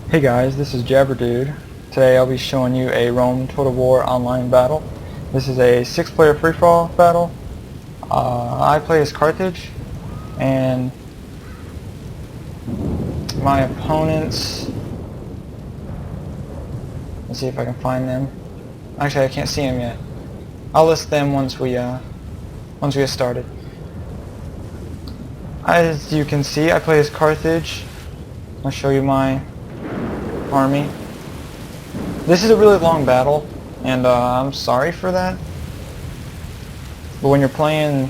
Hey guys, this is Jabberdude. Today I'll be showing you a Rome Total War online battle. This is a 6-player free-for-all battle. I play as Carthage, and my opponents... Let's see if I can find them. Actually, I can't see them yet. I'll list them once we get started. As you can see, I play as Carthage. I'll show you my army. This is a really long battle, and I'm sorry for that. But when you're playing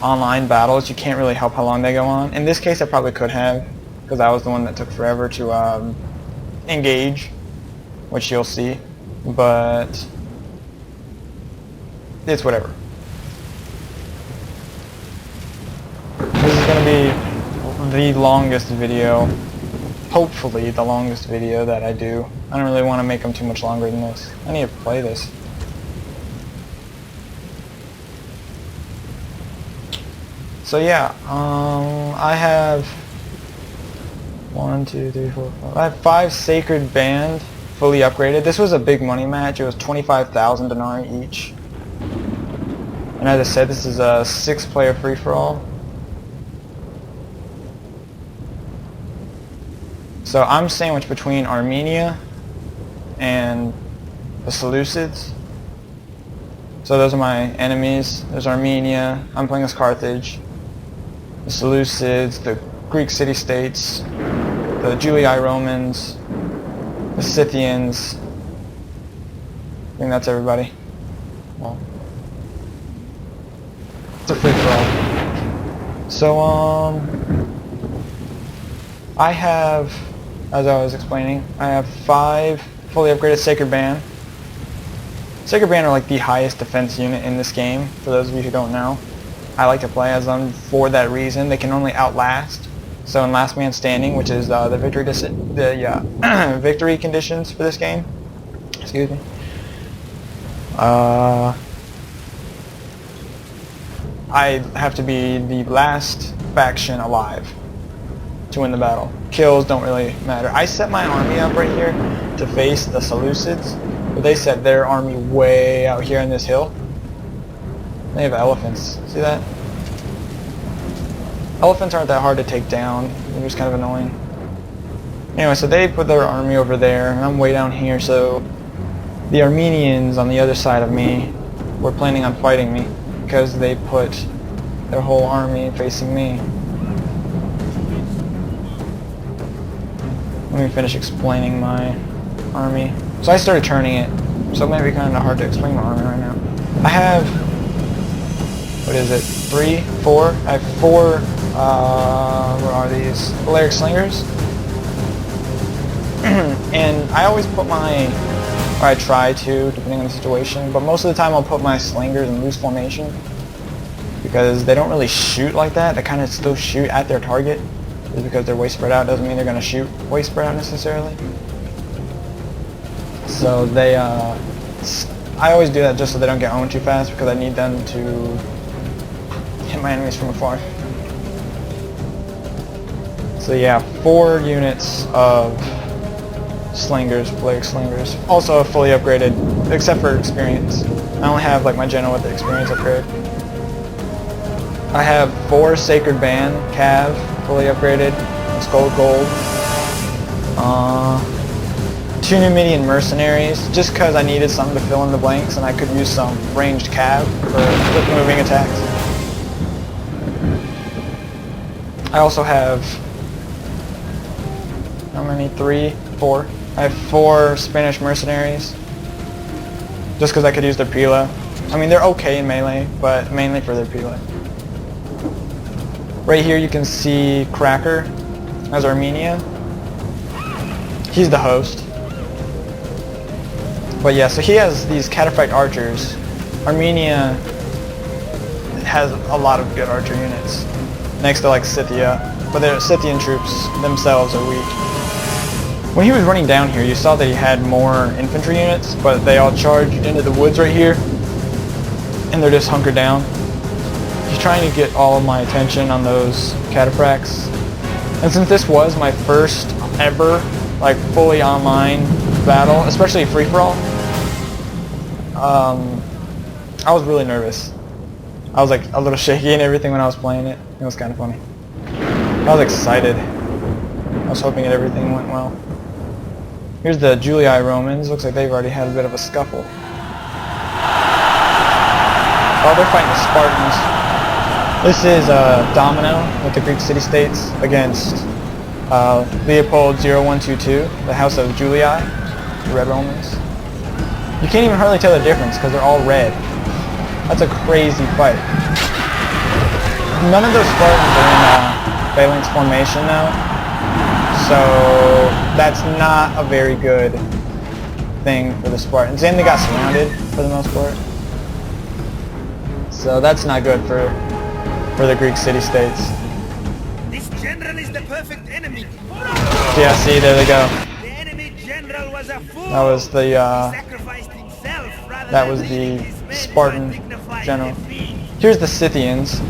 online battles, you can't really help how long they go on. In this case, I probably could have, because I was the one that took forever to engage, which you'll see. But it's whatever. This is going to be the longest video. Hopefully the longest video that I do. I don't really want to make them too much longer than this. I need to play this. So yeah, I have 1, 2, 3, 4, 5. I have 5 Sacred Band fully upgraded. This was a big money match. It was 25,000 Denarii each. And as I said, this is a 6-player free-for-all. So I'm sandwiched between Armenia and the Seleucids. So those are my enemies. There's Armenia. I'm playing as Carthage. The Seleucids, the Greek city-states, the Julii Romans, the Scythians. I think that's everybody. Well, it's a free-for-all. So I have, as I was explaining, I have 5 fully upgraded Sacred Band. Sacred Band are like the highest defense unit in this game, for those of you who don't know. I like to play as them for that reason. They can only outlast. So in Last Man Standing, which is the victory conditions for this game, excuse me, I have to be the last faction alive to win the battle. Kills don't really matter. I set my army up right here to face the Seleucids, but they set their army way out here in this hill. They have elephants. See that? Elephants aren't that hard to take down. They're just kind of annoying. Anyway, so they put their army over there, and I'm way down here, so the Armenians on the other side of me were planning on fighting me because they put their whole army facing me. Let me finish explaining my army. So I started turning it, so it might be kind of hard to explain my army right now. I have, what is it, 3, 4? I have 4, what are these? Balearic Slingers. And I always put my, or I try to, depending on the situation, but most of the time I'll put my Slingers in loose formation because they don't really shoot like that. They kind of still shoot at their target. Just because they're way spread out doesn't mean they're going to shoot way spread out necessarily. So they, I always do that just so they don't get owned too fast because I need them to hit my enemies from afar. So yeah, 4 units of Slingers, Balearic Slingers. Also fully upgraded, except for experience. I only have like my general with the experience upgrade. I have 4 Sacred Band, Cav, fully upgraded, Skull Gold. 2 Numidian Mercenaries, just because I needed something to fill in the blanks and I could use some ranged Cav for quick moving attacks. I also have, how many? 3? 4? I have 4 Spanish Mercenaries, just because I could use their Pila. I mean, they're okay in melee, but mainly for their Pila. Right here you can see Cracker as Armenia. He's the host. But yeah, so he has these Cataphract archers. Armenia has a lot of good archer units, next to like Scythia, but their Scythian troops themselves are weak. When he was running down here, you saw that he had more infantry units, but they all charged into the woods right here, and they're just hunkered down. He's trying to get all of my attention on those cataphracts. And since this was my first ever like fully online battle, especially free-for-all, I was really nervous. I was like a little shaky and everything when I was playing it. It was kind of funny. I was excited. I was hoping that everything went well. Here's the Julii Romans. Looks like they've already had a bit of a scuffle. Oh, they're fighting the Spartans. This is Domino with the Greek city-states against Leopold 0122, the House of Julii, the Red Romans. You can't even hardly tell the difference because they're all red. That's a crazy fight. None of those Spartans are in phalanx formation now, so that's not a very good thing for the Spartans. And they got surrounded for the most part, so that's not good for the Greek city-states. This general is the perfect enemy. Yeah, see, there they go. The enemy general was a fool. That was the He sacrificed himself rather that than was leading the his men Spartan to a dignified general. defeat. Here's the Scythians.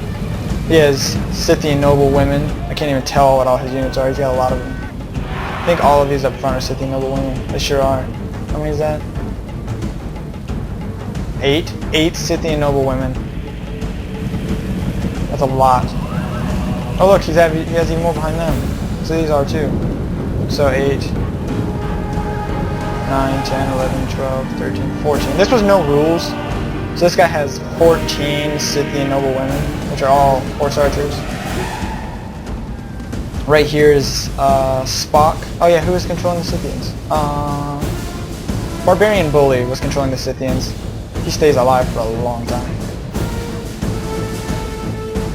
He has Scythian noble women. I can't even tell what all his units are. He's got a lot of them. I think all of these up front are Scythian noble women. They sure are. How many is that? 8? 8 Scythian noble women. That's a lot. Oh look, he has even more behind them. So these are too. So 8, 9, 10, 11, 12, 13, 14. This was no rules. So this guy has 14 Scythian noble women, which are all horse archers. Right here is Spock. Oh yeah, who was controlling the Scythians? BarbarianBully was controlling the Scythians. He stays alive for a long time.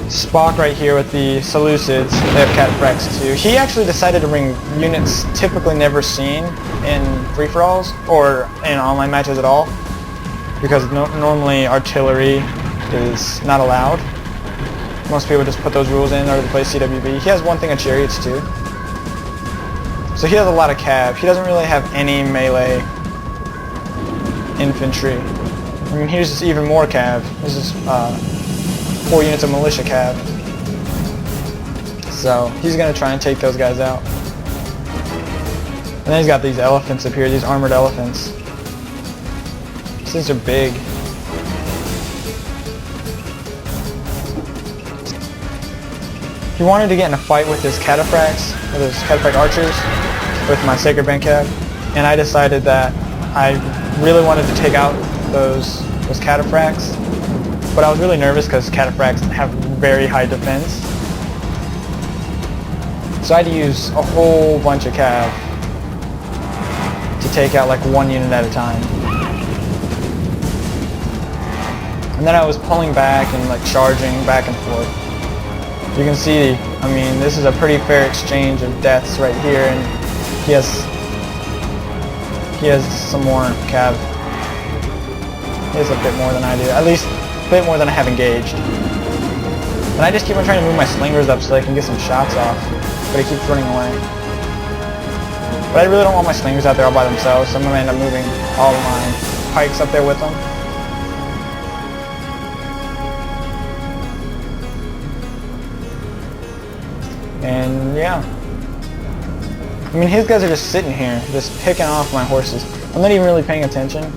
Spock right here with the Seleucids. They have cataphracts too. He actually decided to bring units typically never seen in free-for-alls or in online matches at all, because normally artillery is not allowed. Most people just put those rules in in order to play CWB. He has one thing of chariots too. So he has a lot of cav. He doesn't really have any melee infantry. I mean, here's just even more cav. This is 4 units of militia cav. So he's going to try and take those guys out. And then he's got these elephants up here, these armored elephants. These things are big. He wanted to get in a fight with his cataphracts, with his cataphract archers, with my Sacred Band cav, and I decided that I really wanted to take out those cataphracts, but I was really nervous because cataphracts have very high defense. So I had to use a whole bunch of cav to take out like 1 unit at a time. And then I was pulling back and like charging back and forth. You can see, I mean, this is a pretty fair exchange of deaths right here, and he has some more cav. He has a bit more than I do, at least a bit more than I have engaged. And I just keep on trying to move my slingers up so I can get some shots off, but he keeps running away. But I really don't want my slingers out there all by themselves, so I'm going to end up moving all of my pikes up there with them. And yeah, I mean, his guys are just sitting here, just picking off my horses. I'm not even really paying attention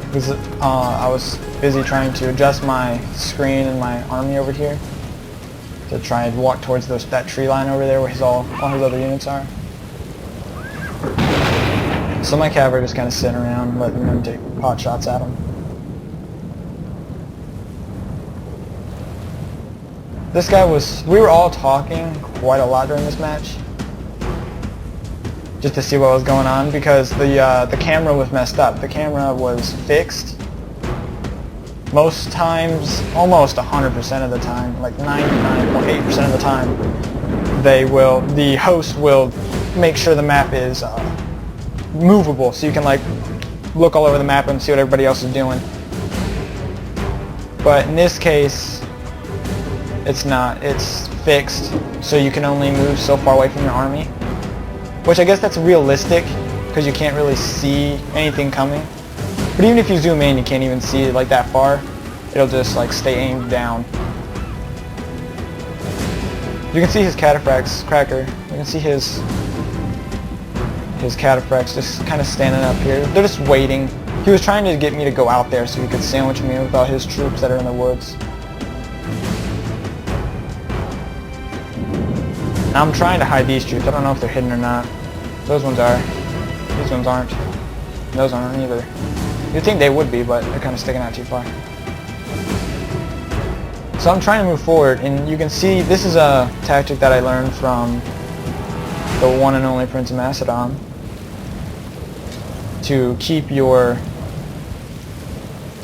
because I was busy trying to adjust my screen and my army over here to try and walk towards that tree line over there where all his other units are. So my cav are just kind of sitting around, letting them take pot shots at him. This guy we were all talking quite a lot during this match, just to see what was going on, because the camera was messed up. The camera was fixed. Most times, almost 100% of the time, like 99.8% of the time, the host will make sure the map is movable, so you can like look all over the map and see what everybody else is doing. But in this case, it's not. It's fixed, so you can only move so far away from your army, which I guess that's realistic because you can't really see anything coming. But even if you zoom in, you can't even see it like that far. It'll just like stay aimed down. You can see his cataphracts, Cracker. You can see his his cataphracts just kind of standing up here. They're just waiting. He was trying to get me to go out there so he could sandwich me with all his troops that are in the woods. Now I'm trying to hide these troops. I don't know if they're hidden or not. Those ones are. These ones aren't. Those aren't either. You'd think they would be, but they're kind of sticking out too far. So I'm trying to move forward, and you can see this is a tactic that I learned from the one and only Prince of Macedon to keep your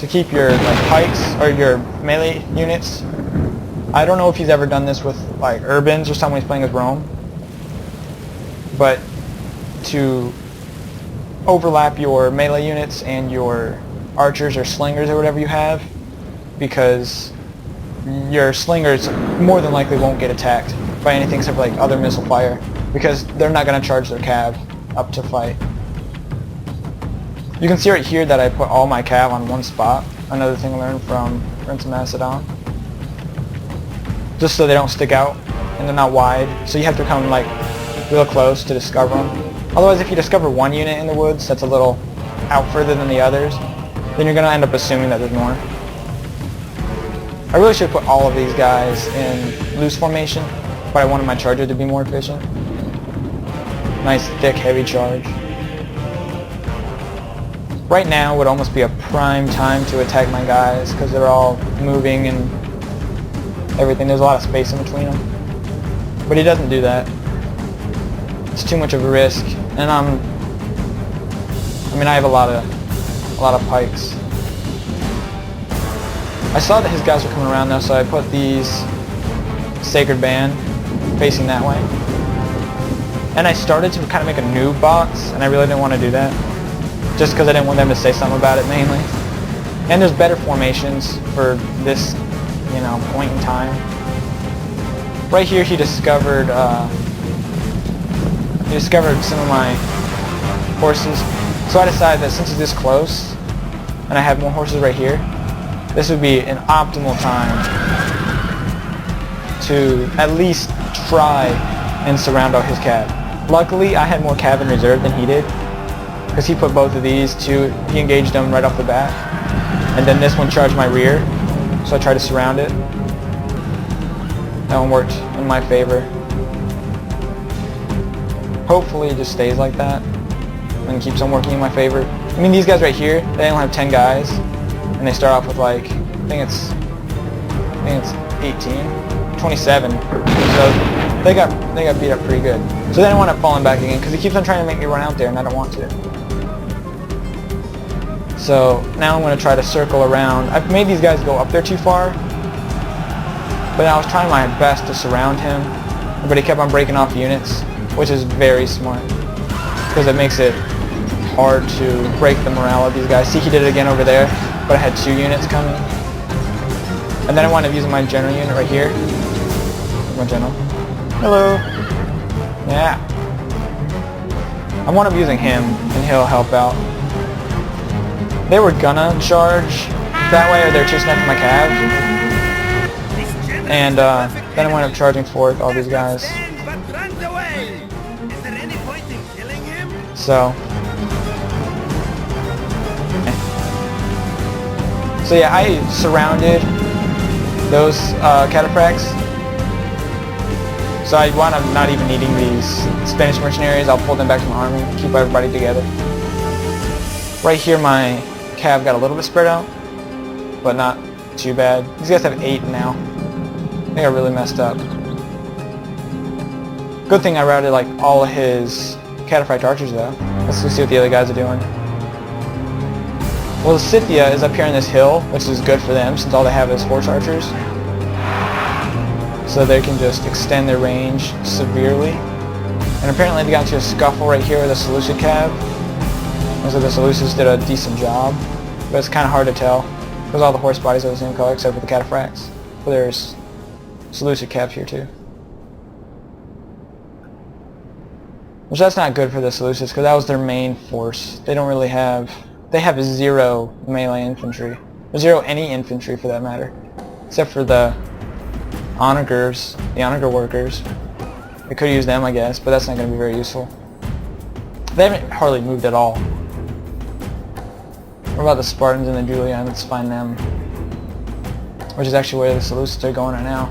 like pikes or your melee units. I don't know if he's ever done this with like urbans or someone he's playing as Rome, but to overlap your melee units and your archers or slingers or whatever you have, because your slingers more than likely won't get attacked by anything except for like other missile fire, because they're not going to charge their cav up to fight. You can see right here that I put all my cav on one spot. Another thing I learned from Prince of Macedon. Just so they don't stick out and they're not wide. So you have to come like real close to discover them. Otherwise, if you discover one unit in the woods that's a little out further than the others, then you're going to end up assuming that there's more. I really should put all of these guys in loose formation, but I wanted my charger to be more efficient. Nice, thick, heavy charge. Right now would almost be a prime time to attack my guys, because they're all moving and everything. There's a lot of space in between them. But he doesn't do that. It's too much of a risk, and I have a lot of pikes. I saw that his guys were coming around though, so I put these Sacred Band facing that way. And I started to kind of make a noob box, and I really didn't want to do that, just because I didn't want them to say something about it mainly. And there's better formations for this, point in time. Right here he discovered some of my horses. So I decided that since it's this close, and I have more horses right here, this would be an optimal time to at least try and surround all his cav. Luckily, I had more cav in reserve than he did, because he put both of these two. He engaged them right off the bat, and then this one charged my rear, so I tried to surround it. That one worked in my favor. Hopefully it just stays like that and keeps on working in my favor. I mean, these guys right here, they only have 10 guys, and they start off with like, I think it's 18, 27. So they got beat up pretty good. So then I wound up falling back again, because he keeps on trying to make me run out there, and I don't want to. So now I'm going to try to circle around. I've made these guys go up there too far, but I was trying my best to surround him, but he kept on breaking off units, which is very smart, because it makes it hard to break the morale of these guys. See, he did it again over there, but I had 2 units coming. And then I wound up using my general unit right here. My general. Hello. Yeah. I wound up using him, and he'll help out. They were gonna charge that way, or they're chasing after my cav. And then I wound up charging forth all these guys. So yeah, I surrounded those cataphracts. So I wound up not even needing these Spanish mercenaries. I'll pull them back to my army, keep everybody together. Right here my cav got a little bit spread out, but not too bad. These guys have 8 now. They are really messed up. Good thing I routed like all of his cataphract archers though. Let's see what the other guys are doing. Well, the Scythia is up here on this hill, which is good for them since all they have is horse archers. So they can just extend their range severely. And apparently they got into a scuffle right here with the Seleucid cav. And so the Seleucids did a decent job, but it's kind of hard to tell because all the horse bodies are the same color except for the cataphracts. But there's Seleucid cav here too. Which that's not good for the Seleucids, because that was their main force. They don't really have... They have 0 melee infantry. Or 0 any infantry for that matter. Except for the onagers, the onager workers. I could use them, I guess, but that's not going to be very useful. They haven't hardly moved at all. What about the Spartans and the Julii? Let's find them. Which is actually where the Seleucids are going right now.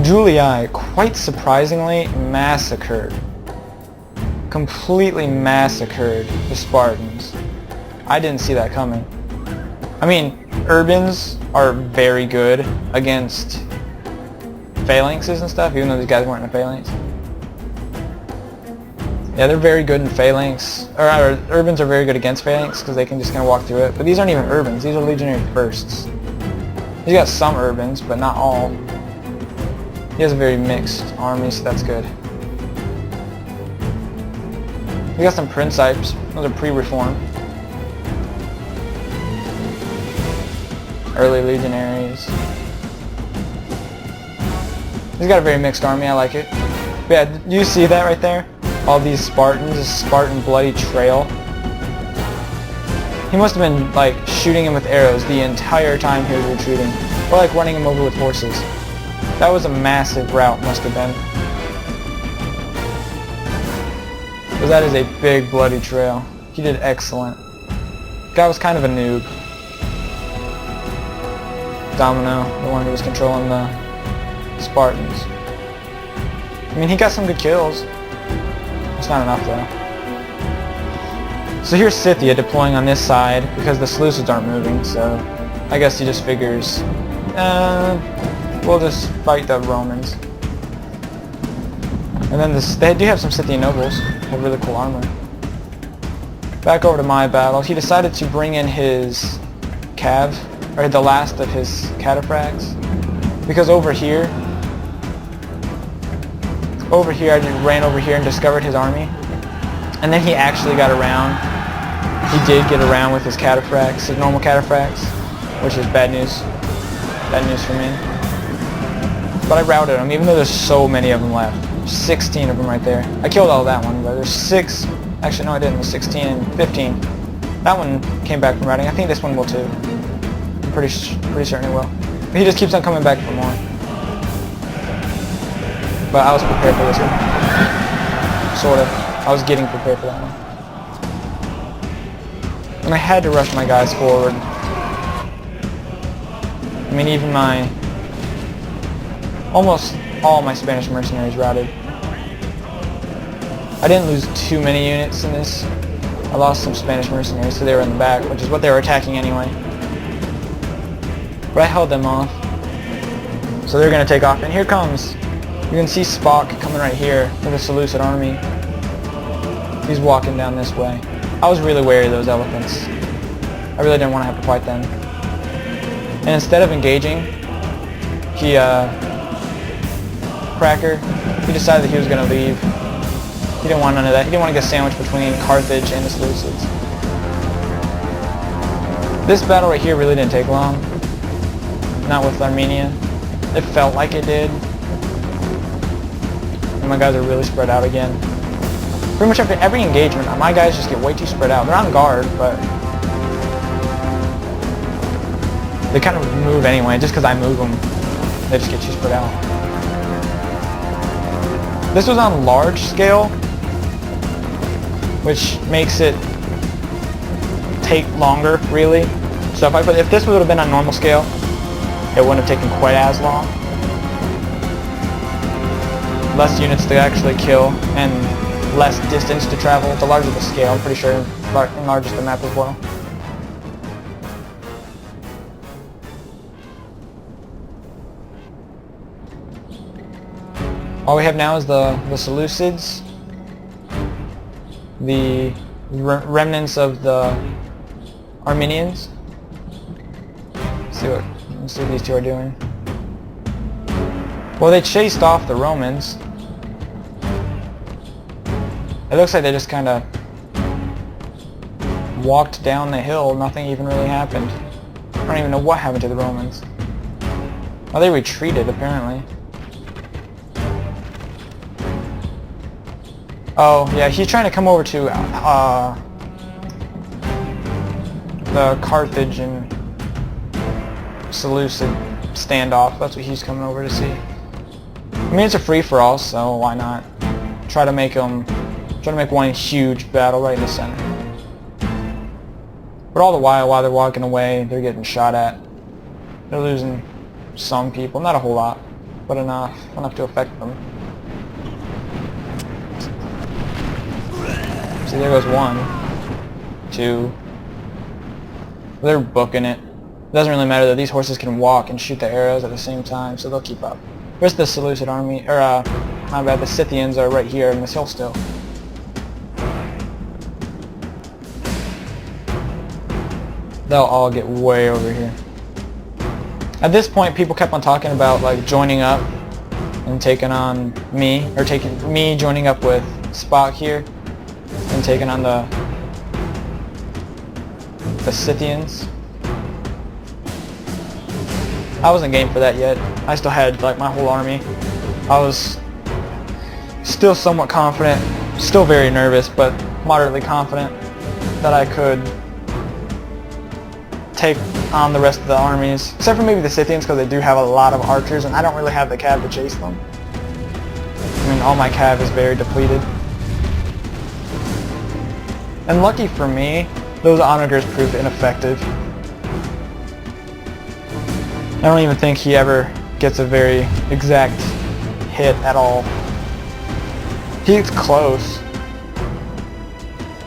Julii, quite surprisingly, massacred. Completely massacred the Spartans. I didn't see that coming. I mean, Urbans are very good against phalanxes and stuff, even though these guys weren't in a phalanx. Yeah, they're very good in phalanx, or Urbans are very good against phalanx because they can just kind of walk through it. But these aren't even Urbans, these are legionary firsts. He's got some Urbans, but not all. He has a very mixed army, so that's good. We got some Principes, those are pre-reform. Early legionaries. He's got a very mixed army, I like it. But yeah, do you see that right there? All these Spartans, this Spartan bloody trail. He must have been like shooting him with arrows the entire time he was retreating. Or like running him over with horses. That was a massive rout, must have been. Because that is a big bloody trail. He did excellent. Guy was kind of a noob. Domino, the one who was controlling the Spartans. I mean, he got some good kills. It's not enough though. So here's Scythia deploying on this side because the Seleucids aren't moving, so I guess he just figures, we'll just fight the Romans. And then they do have some Scythian nobles, have really cool armor. Back over to my battle, he decided to bring in his cav, or the last of his cataphracts, because over here I just ran over here and discovered his army, and then he actually got around. He did get around with his cataphracts, his normal cataphracts, which is bad news for me. But I routed him, even though there's so many of them left. 16 of them right there. I killed all that one, but there's 6. Actually, no, I didn't. It was 16 and 15. That one came back from routing. I think this one will too. I'm pretty certain it will. But he just keeps on coming back for more. But I was prepared for this one. Sort of. I was getting prepared for that one. And I had to rush my guys forward. I mean, even almost all my Spanish mercenaries routed. I didn't lose too many units in this. I lost some Spanish mercenaries, so they were in the back, which is what they were attacking anyway. But I held them off. So they're going to take off. And here comes, you can see Spock coming right here with the Seleucid army. He's walking down this way. I was really wary of those elephants. I really didn't want to have to fight them. And instead of engaging, Cracker, he decided that he was going to leave. He didn't want none of that. He didn't want to get sandwiched between Carthage and the Seleucids. This battle right here really didn't take long. Not with Armenia. It felt like it did. And my guys are really spread out again. Pretty much after every engagement, my guys just get way too spread out. They're on guard, but they kind of move anyway. Just because I move them, they just get too spread out. This was on large scale, which makes it take longer, really. So if this would have been on normal scale, it wouldn't have taken quite as long. Less units to actually kill, and less distance to travel. The larger the scale, I'm pretty sure it enlarges the map as well. All we have now is the Seleucids, the remnants of the Armenians. Let's see what these two are doing. Well, they chased off the Romans. It looks like they just kind of walked down the hill. Nothing even really happened. I don't even know what happened to the Romans. Oh, they retreated, apparently. Oh, yeah, he's trying to come over to the Carthage and Seleucid standoff. That's what he's coming over to see. I mean, it's a free-for-all, so why not? try to make one huge battle right in the center. But all the while they're walking away, they're getting shot at. They're losing some people, not a whole lot, but enough to affect them. See, there goes one, two. They're booking it. It doesn't really matter that these horses can walk and shoot the arrows at the same time, so they'll keep up. Where's the Seleucid army? Or, my bad, the Scythians are right here in this hill still. They'll all get way over here. At this point, people kept on talking about, like, joining up and taking on me, or taking me joining up with Spock here and taking on the Scythians. I wasn't game for that yet. I still had like my whole army. I was still somewhat confident, still very nervous, but moderately confident that I could take on the rest of the armies, except for maybe the Scythians, because they do have a lot of archers and I don't really have the cav to chase them. I mean, all my cav is very depleted. And lucky for me, those onagers proved ineffective. I don't even think he ever gets a very exact hit at all. He's close.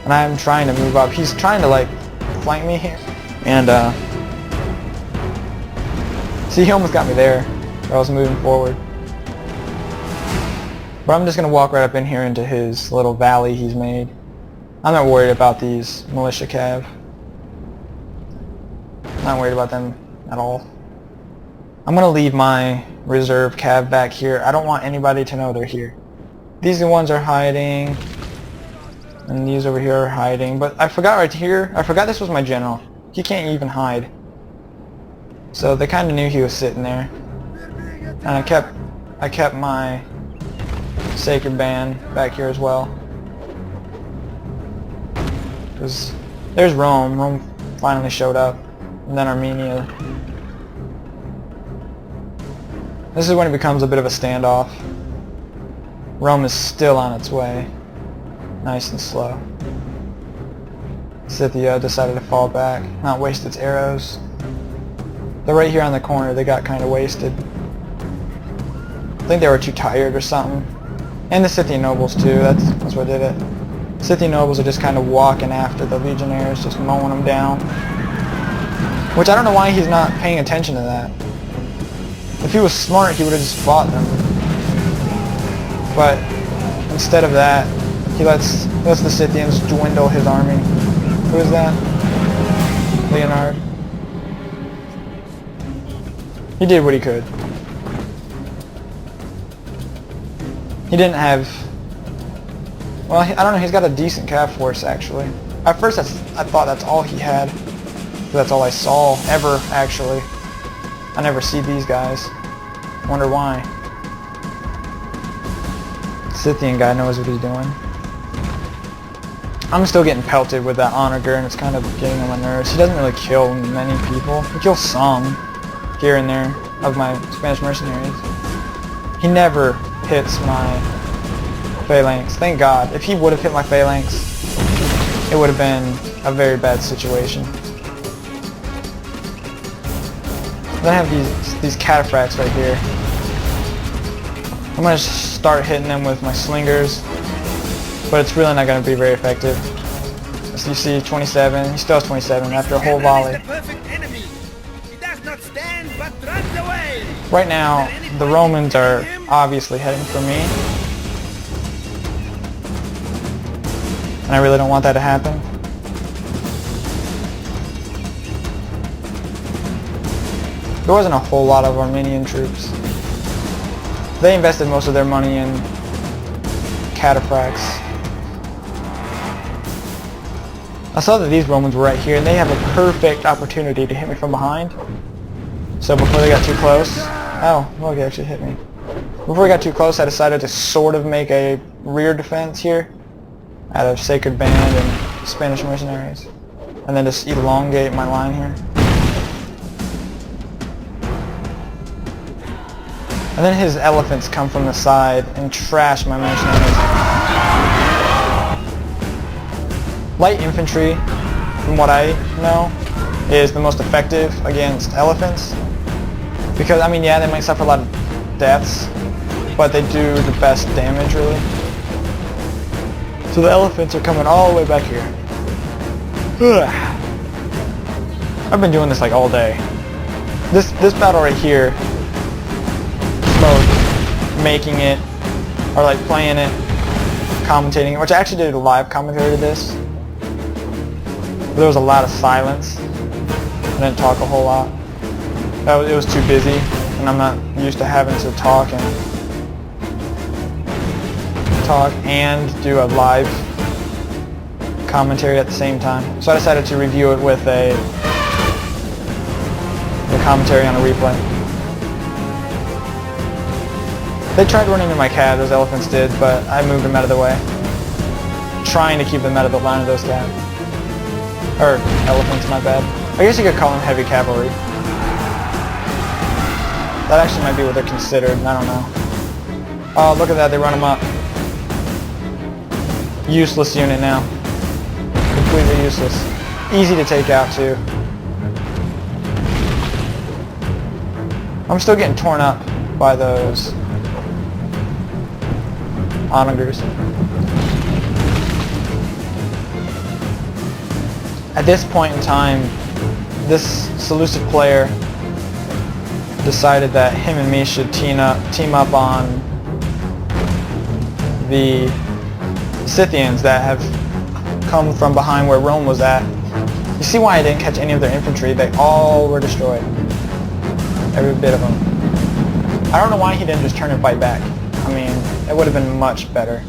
And I'm trying to move up. He's trying to like flank me here. And see, he almost got me there. I was moving forward. But I'm just going to walk right up in here into his little valley he's made. I'm not worried about these militia cav. Not worried about them at all. I'm going to leave my reserve cav back here. I don't want anybody to know they're here. These ones are hiding. And these over here are hiding. But I forgot right here. I forgot this was my general. He can't even hide. So they kind of knew he was sitting there. And I kept my sacred band back here as well. Because there's Rome. Rome finally showed up. And then Armenia. This is when it becomes a bit of a standoff. Rome is still on its way. Nice and slow. Scythia decided to fall back, not waste its arrows. They're right here on the corner. They got kind of wasted. I think they were too tired or something. And the Scythian nobles too. That's what did it. Scythian nobles are just kind of walking after the legionnaires, just mowing them down. Which I don't know why he's not paying attention to that. If he was smart, he would have just fought them. But instead of that, he lets the Scythians dwindle his army. Who is that? Leonard. He did what he could. He didn't have... Well, I don't know, he's got a decent cav force, actually. At first, I thought that's all he had. That's all I saw, ever, actually. I never see these guys. Wonder why. Scythian guy knows what he's doing. I'm still getting pelted with that onager, and it's kind of getting on my nerves. He doesn't really kill many people. He kills some, here and there, of my Spanish mercenaries. He never hits my phalanx. Thank God. If he would have hit my phalanx, it would have been a very bad situation. Then I have these cataphracts right here. I'm going to start hitting them with my slingers, but it's really not going to be very effective. As you see, 27. He still has 27 after a whole volley. Right now, the Romans are obviously heading for me. And I really don't want that to happen. There wasn't a whole lot of Armenian troops. They invested most of their money in cataphracts. I saw that these Romans were right here, and they have a perfect opportunity to hit me from behind. So before they got too close... Oh, look, it actually hit me. Before we got too close, I decided to sort of make a rear defense here out of Sacred Band and Spanish mercenaries. And then just elongate my line here. And then his elephants come from the side and trash my mercenaries. Light infantry, from what I know, is the most effective against elephants. Because, I mean, yeah, they might suffer a lot of deaths, but they do the best damage, really. So the elephants are coming all the way back here. Ugh. I've been doing this like all day. This battle right here, both making it, or like playing it, commentating it, which I actually did a live commentary to this. There was a lot of silence. I didn't talk a whole lot. It was too busy, and I'm not used to having to talk and do a live commentary at the same time. So I decided to review it with a commentary on a replay. They tried running into my cab, those elephants did, but I moved them out of the way. Trying to keep them out of the line of those cabs. Or elephants, my bad. I guess you could call them heavy cavalry. That actually might be what they're considered, I don't know. Oh, look at that, they run them up. Useless unit now. Completely useless. Easy to take out too. I'm still getting torn up by those onagers. At this point in time, this Seleucid player decided that him and me should team up on the Scythians that have come from behind where Rome was at. You see why I didn't catch any of their infantry? They all were destroyed. Every bit of them. I don't know why he didn't just turn and fight back. I mean, it would have been much better.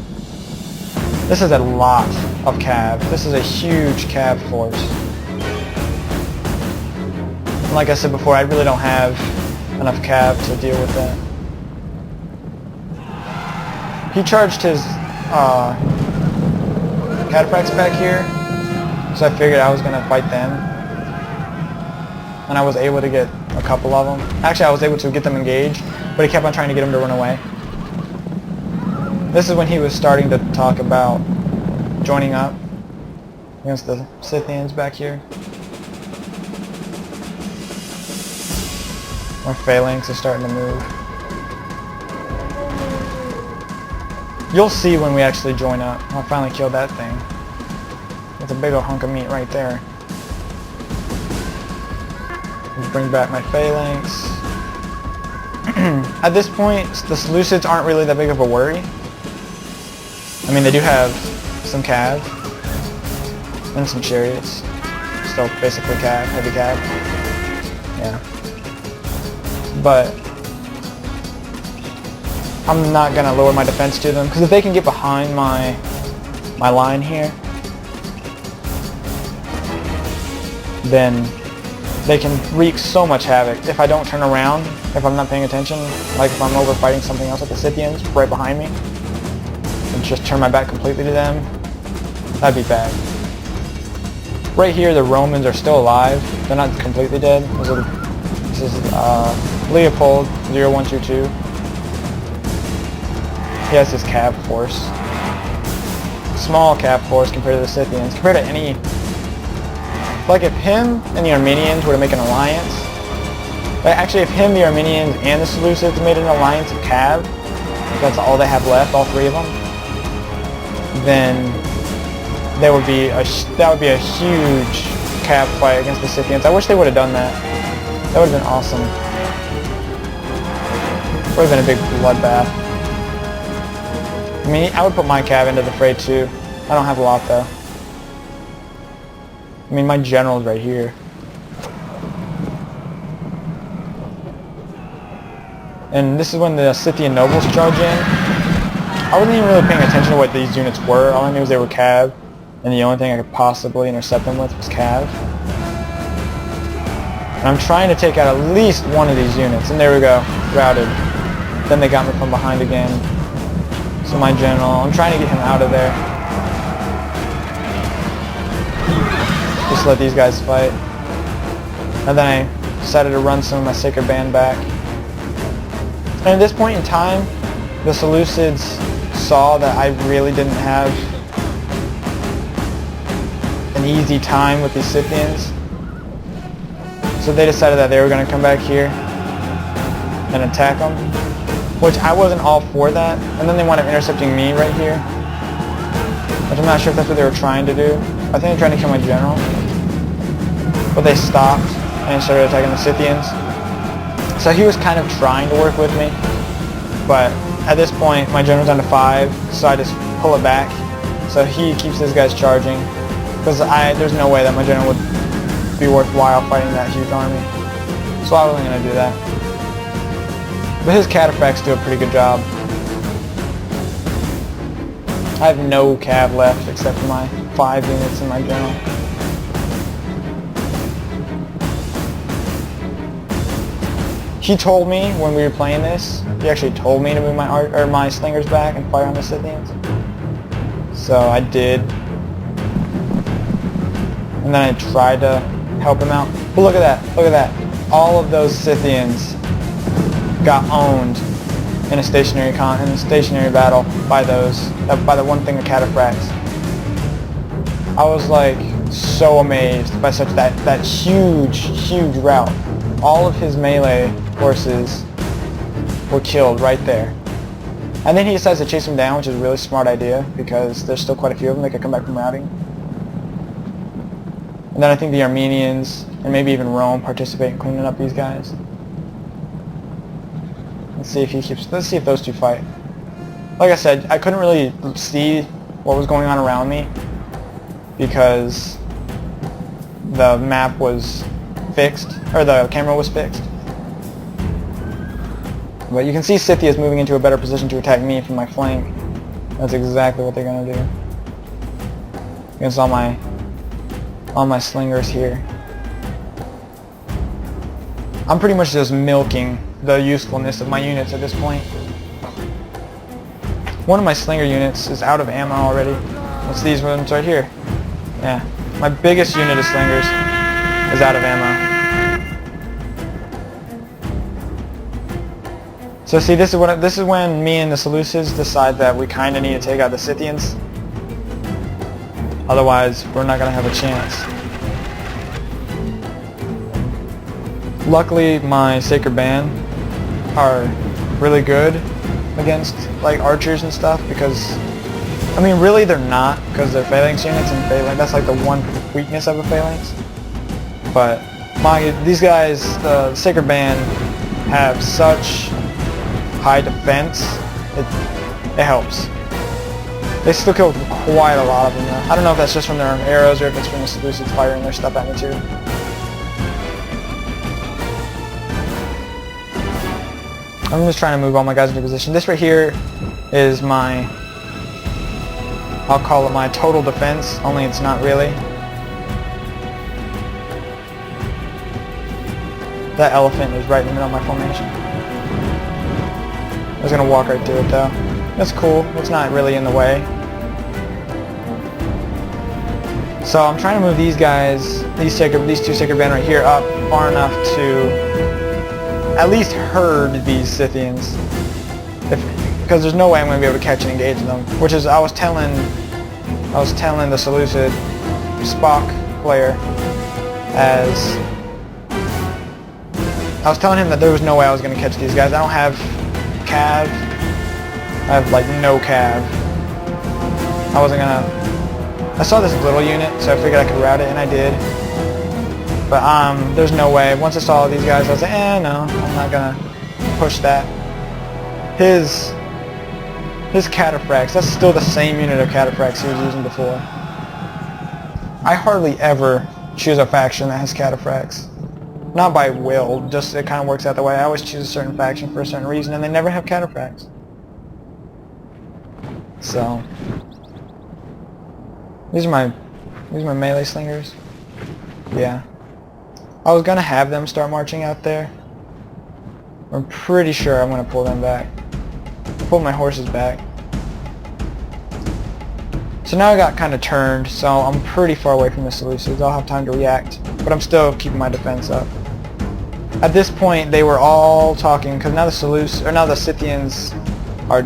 This is a lot of cav. This is a huge cav force. And like I said before, I really don't have enough cav to deal with that. He charged his cataphracts back here, so I figured I was going to fight them. And I was able to get a couple of them. Actually, I was able to get them engaged, but he kept on trying to get them to run away. This is when he was starting to talk about joining up against the Scythians back here. My phalanx is starting to move. You'll see when we actually join up. I finally killed that thing. It's a big old hunk of meat right there. Bring back my phalanx. At this point, the Seleucids aren't really that big of a worry. I mean, they do have some cav and some chariots. Still basically cav, heavy cav. Yeah. But I'm not gonna lower my defense to them, because if they can get behind my line here, then they can wreak so much havoc. If I don't turn around, if I'm not paying attention, like if I'm over fighting something else like the Scythians right behind me, and just turn my back completely to them, that'd be bad. Right here, the Romans are still alive. They're not completely dead. This is Leopold 0122. He has his cav force. Small cav force compared to the Scythians. Compared to any... Like if him and the Armenians were to make an alliance, actually if him, the Armenians, and the Seleucids made an alliance of cav, if that's all they have left, all three of them, then that would be a huge cav fight against the Scythians. I wish they would have done that. That would have been awesome. Would have been a big bloodbath. I mean, I would put my cav into the fray too. I don't have a lot though. I mean, my general's right here. And this is when the Scythian nobles charge in. I wasn't even really paying attention to what these units were. All I knew was they were cav, and the only thing I could possibly intercept them with was cav. And I'm trying to take out at least one of these units, and there we go, routed. Then they got me from behind again. So my general, I'm trying to get him out of there. Just let these guys fight. And then I decided to run some of my Sacred Band back. And at this point in time, the Seleucids saw that I really didn't have an easy time with these Scythians. So they decided that they were going to come back here and attack them, which I wasn't all for that. And then they wound up intercepting me right here, which I'm not sure if that's what they were trying to do. I think they're trying to kill my general. But they stopped and started attacking the Scythians. So he was kind of trying to work with me, but at this point my general's down to 5, so I just pull it back. So he keeps these guys charging, because there's no way that my general would be worthwhile fighting that huge army. So I wasn't going to do that. But his cataphracts do a pretty good job. I have no cav left except for my 5 units in my general. He told me when we were playing this, he actually told me to move my slingers back and fire on the Scythians. So I did. And then I tried to help him out. But look at that, look at that. All of those Scythians got owned in a stationary battle by the one thing of cataphracts. I was like so amazed by that huge rout. All of his melee horses were killed right there. And then he decides to chase them down, which is a really smart idea because there's still quite a few of them that could come back from routing. And then I think the Armenians and maybe even Rome participate in cleaning up these guys. Let's see if those two fight. Like I said, I couldn't really see what was going on around me because the map was fixed, or the camera was fixed. But you can see Scythia is moving into a better position to attack me from my flank. That's exactly what they're going to do. Against all my slingers here. I'm pretty much just milking the usefulness of my units at this point. One of my slinger units is out of ammo already. It's these ones right here. Yeah. My biggest unit of slingers is out of ammo. So see, this is when me and the Seleucids decide that we kind of need to take out the Scythians. Otherwise, we're not going to have a chance. Luckily, my Sacred Band are really good against like archers and stuff because, I mean, really they're not because they're phalanx units and that's like the one weakness of a phalanx. But these guys, the Sacred Band, have such high defense, it helps. They still kill quite a lot of them though. I don't know if that's just from their arrows or if it's from the Seleucids firing their stuff at me too. I'm just trying to move all my guys into position. This right here is my, I'll call it my total defense, only it's not really. That elephant is right in the middle of my formation. I was going to walk right through it though. That's cool. It's not really in the way. So I'm trying to move these guys, these two Sacred Band right here up far enough to at least herd these Scythians. Because there's no way I'm going to be able to catch and engage them. Which is, I was telling the Seleucid Spock player I was telling him that there was no way I was going to catch these guys. I don't have cav. I have like no cav. I wasn't gonna. I saw this little unit, so I figured I could route it, and I did. But there's no way. Once I saw all these guys, I was like, no, I'm not gonna push that. His cataphracts. That's still the same unit of cataphracts he was using before. I hardly ever choose a faction that has cataphracts. Not by will, just it kind of works out that way. I always choose a certain faction for a certain reason, and they never have cataphracts. So these are my melee slingers. Yeah. I was gonna have them start marching out there. I'm pretty sure I'm gonna pull them back. Pull my horses back. So now I got kind of turned, so I'm pretty far away from the Seleucids. I'll have time to react, but I'm still keeping my defense up. At this point, they were all talking, because now the Seleucids, or now the Scythians are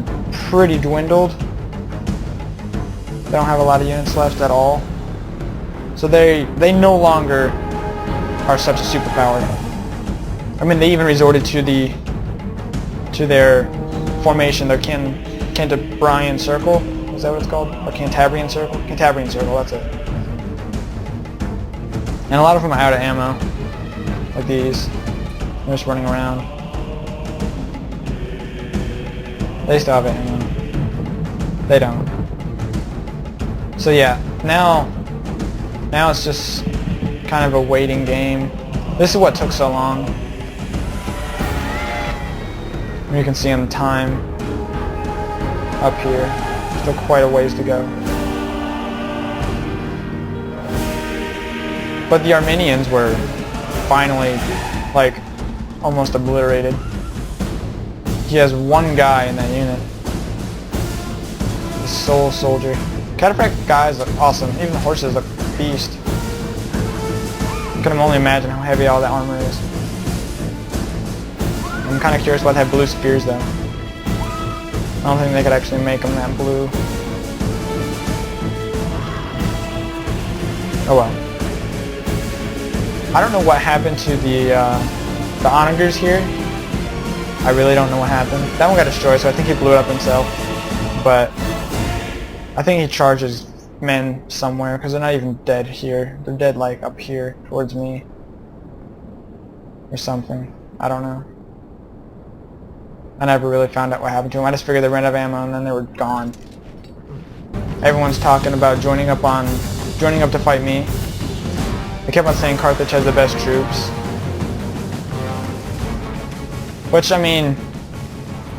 pretty dwindled. They don't have a lot of units left at all. So they no longer are such a superpower. I mean, they even resorted to their formation, their Cantabrian Circle. Is that what it's called? Or Cantabrian Circle? Cantabrian Circle, that's it. And a lot of them are out of ammo, like these. They're just running around. They still have ammo. They don't. So yeah, now it's just kind of a waiting game. This is what took so long. You can see on the time up here. Still quite a ways to go. But the Armenians were finally, like, almost obliterated. He has one guy in that unit. The sole soldier. Cataphract guys look awesome. Even the horses look beast. I can only imagine how heavy all that armor is. I'm kind of curious why they have blue spears though. I don't think they could actually make them that blue. Oh well. I don't know what happened to the onagers here. I really don't know what happened. That one got destroyed, so I think he blew it up himself. But I think he charges men somewhere, because they're not even dead here. They're dead like up here towards me. Or something. I don't know. I never really found out what happened to them. I just figured they ran out of ammo and then they were gone. Everyone's talking about joining up to fight me. They kept on saying Carthage has the best troops. Which, I mean,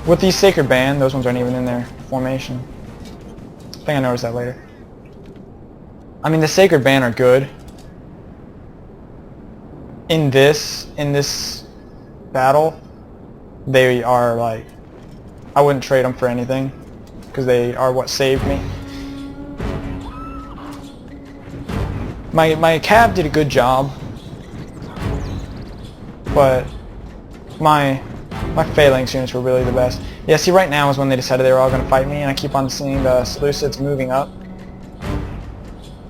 with these Sacred Band, those ones aren't even in their formation. I think I noticed that later. I mean, the Sacred Band are good. In this battle, they are like, I wouldn't trade them for anything, because they are what saved me. My cav did a good job, but my phalanx units were really the best. Yeah, see, right now is when they decided they were all going to fight me, and I keep on seeing the Seleucids moving up.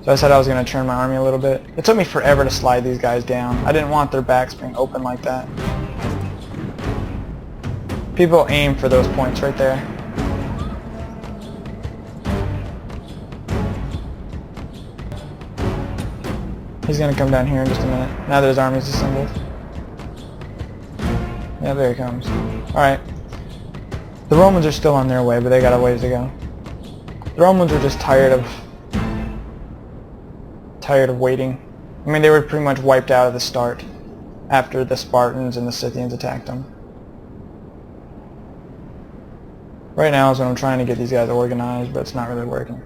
So I said I was going to turn my army a little bit. It took me forever to slide these guys down. I didn't want their backs being open like that. People aim for those points right there. He's going to come down here in just a minute. Now that his army's assembled. Yeah, there he comes. Alright. The Romans are still on their way, but they got a ways to go. The Romans were just tired of waiting. I mean, they were pretty much wiped out at the start after the Spartans and the Scythians attacked them. Right now is when I'm trying to get these guys organized, but it's not really working.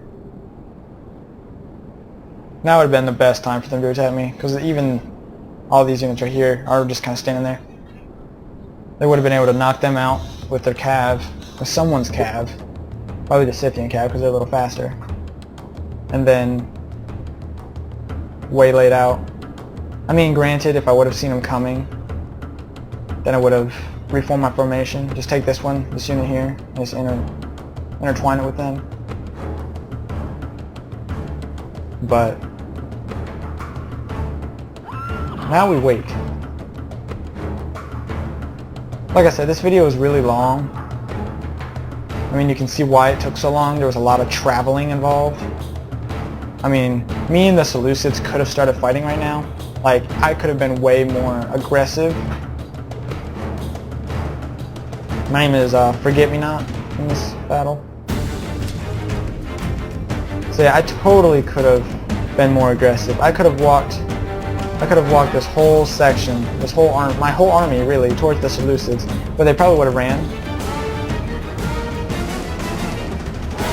Now would have been the best time for them to attack me, because even all these units right here are just kind of standing there. They would have been able to knock them out with their cav, with someone's cav, probably the Scythian cav because they're a little faster, and then way laid out. I mean, granted, if I would have seen them coming, then I would have reformed my formation. Just take this one, this unit here, and just intertwine it with them. But now we wait. Like I said, this video is really long. I mean, you can see why it took so long. There was a lot of traveling involved. I mean, me and the Seleucids could have started fighting right now. Like, I could have been way more aggressive. My name is Forget-Me-Not in this battle. So yeah, I totally could have been more aggressive. I could have walked this whole section, my whole army really, towards the Seleucids, but they probably would have ran.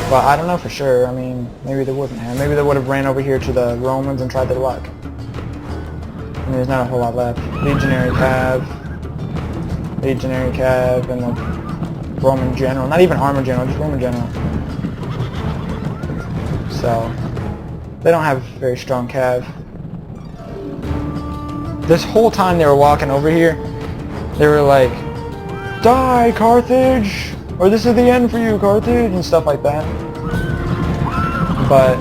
But I don't know for sure. I mean, maybe they wouldn't have. Maybe they would have ran over here to the Romans and tried their luck. I mean, there's not a whole lot left. Legionary cav, and the Roman general. Not even armor general, just Roman general. So, they don't have very strong cav. This whole time they were walking over here, They were like, "Die, Carthage!" or "This is the end for you, Carthage," and stuff like that. But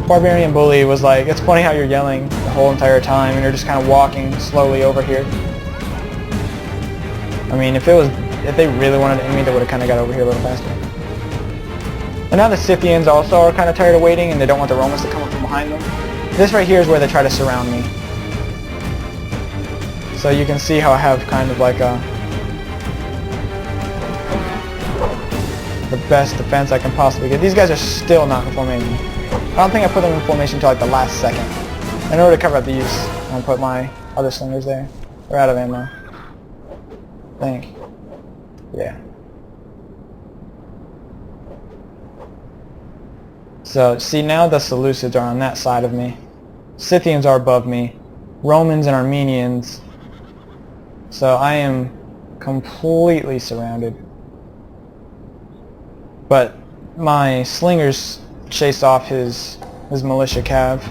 BarbarianBully was like, "It's funny how you're yelling the whole entire time and you're just kind of walking slowly over here." I mean, if they really wanted to aim me, they would have kind of got over here a little faster. And now the Scythians also are kind of tired of waiting and they don't want the Romans to come up from behind them. This right here is where they try to surround me. So you can see how I have kind of like the best defense I can possibly get. These guys are still not in formation. I don't think I put them in formation until like the last second. In order to cover up these, I'm going to put my other slingers there. They're out of ammo. I think. Yeah. So, see, now the Seleucids are on that side of me. Scythians are above me. Romans and Armenians. So I am completely surrounded. But my slingers chased off his militia cav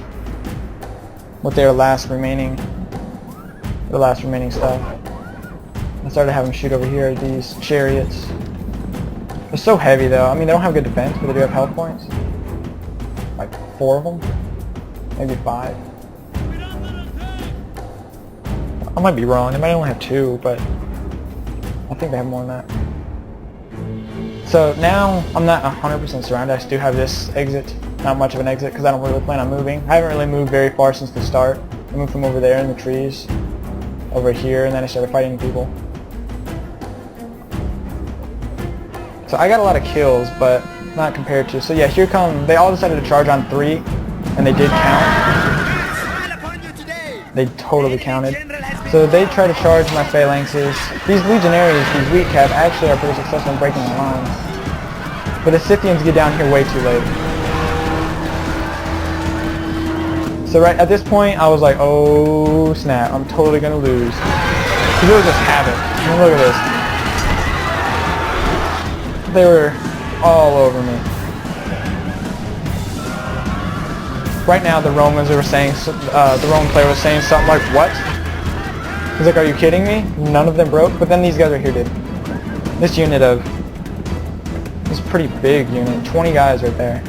with their last remaining stuff. I started having them shoot over here at these chariots. They're so heavy though. I mean, they don't have good defense, but they do have health points. Like 4 of them? Maybe 5. I might be wrong. They might only have 2, but I think they have more than that. So now I'm not 100% surrounded. I still have this exit. Not much of an exit because I don't really plan on moving. I haven't really moved very far since the start. I moved from over there in the trees over here, and then I started fighting people. So I got a lot of kills, but not compared to... So yeah, here come... They all decided to charge on 3, and they did count. They totally counted. So they try to charge my phalanxes. These legionaries, these weak cav, actually are pretty successful in breaking the lines. But the Scythians get down here way too late. So right at this point, I was like, oh snap, I'm totally gonna lose. Because it was just havoc. I mean, look at this. They were all over me. Right now, the Romans were saying, the Roman player was saying something like, "What?" He's like, "Are you kidding me?" None of them broke, but then these guys right here did. This unit of, this pretty big unit, 20 guys right there.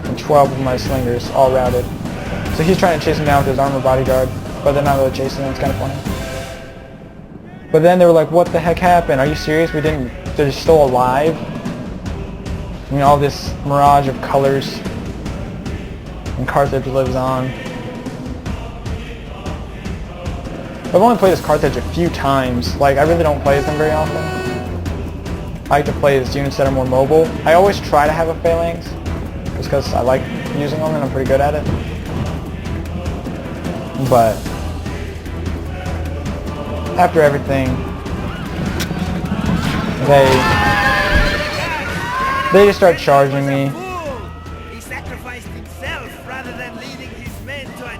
And 12 of my slingers, all routed. So he's trying to chase him down with his armored bodyguard, but they're not really chasing him, it's kind of funny. But then they were like, "What the heck happened? Are you serious? They're still alive?" I mean, all this mirage of colors. And Carthage lives on. I've only played as Carthage a few times. Like, I really don't play as them very often. I like to play as units that are more mobile. I always try to have a phalanx, just because I like using them and I'm pretty good at it. But after everything, they just start charging me.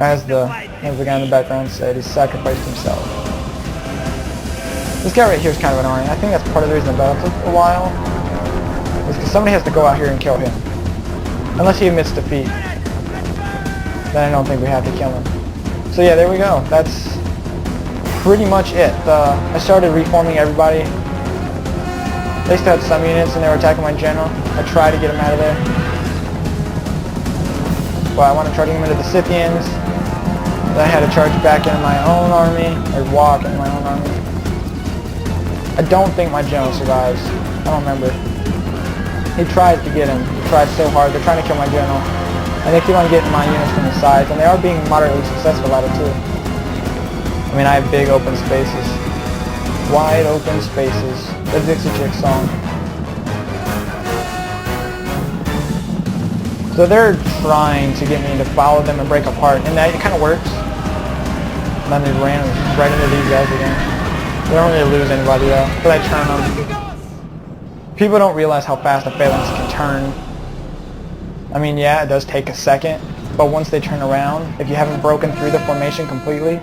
As the guy in the background said, he sacrificed himself. This guy right here is kind of annoying. I think that's part of the reason the battle took a while. Is because somebody has to go out here and kill him. Unless he admits defeat. Then I don't think we have to kill him. So yeah, there we go. That's pretty much it. I started reforming everybody. They still had some units and they were attacking my general. I tried to get him out of there. But I wanted to charge him into the Scythians. Then I had to charge back into my own army, or walk into my own army. I don't think my general survives. I don't remember. He tried to get him. He tried so hard. They're trying to kill my general. And they keep on getting my units from the sides, and they are being moderately successful at it too. I mean, I have big open spaces. Wide open spaces. The Dixie Chick song. So they're trying to get me to follow them and break apart, and that it kind of works. And then they ran right into these guys again. They don't really lose anybody though, but I turn them. People don't realize how fast a phalanx can turn. I mean, yeah, it does take a second, but once they turn around, if you haven't broken through the formation completely,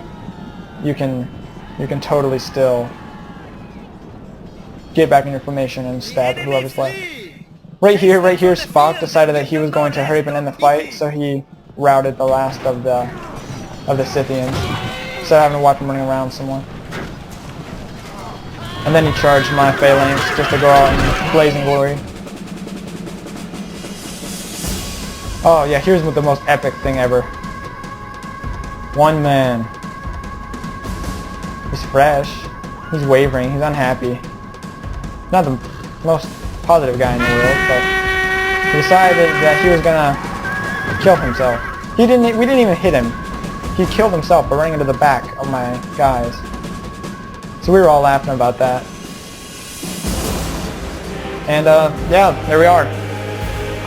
you can totally still get back in your formation and stab whoever's left. Right here, Spock decided that he was going to hurry up and end the fight, so he routed the last of the Scythians. instead of having to wipe him running around somewhere. And then he charged my phalanx just to go out in blazing glory. Oh yeah, here's the most epic thing ever. One man. He's fresh. He's wavering. He's unhappy. Not the most positive guy in the world, but he decided that he was gonna kill himself. We didn't even hit him. He killed himself by running into the back of my guys. So we were all laughing about that. And yeah, there we are.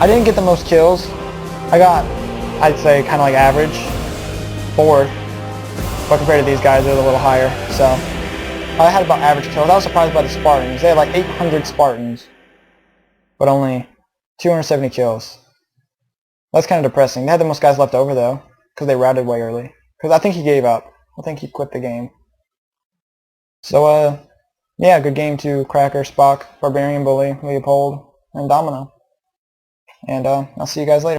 I didn't get the most kills. I got, I'd say, kind of like average, 4. But compared to these guys, they're a little higher. So I had about average kills. I was surprised by the Spartans. They had like 800 Spartans, but only 270 kills. That's kind of depressing. They had the most guys left over though, because they routed way early. Because I think he gave up. I think he quit the game. So yeah, good game to Cracker, Spock, BarbarianBully, Leopold, and Domino. And I'll see you guys later.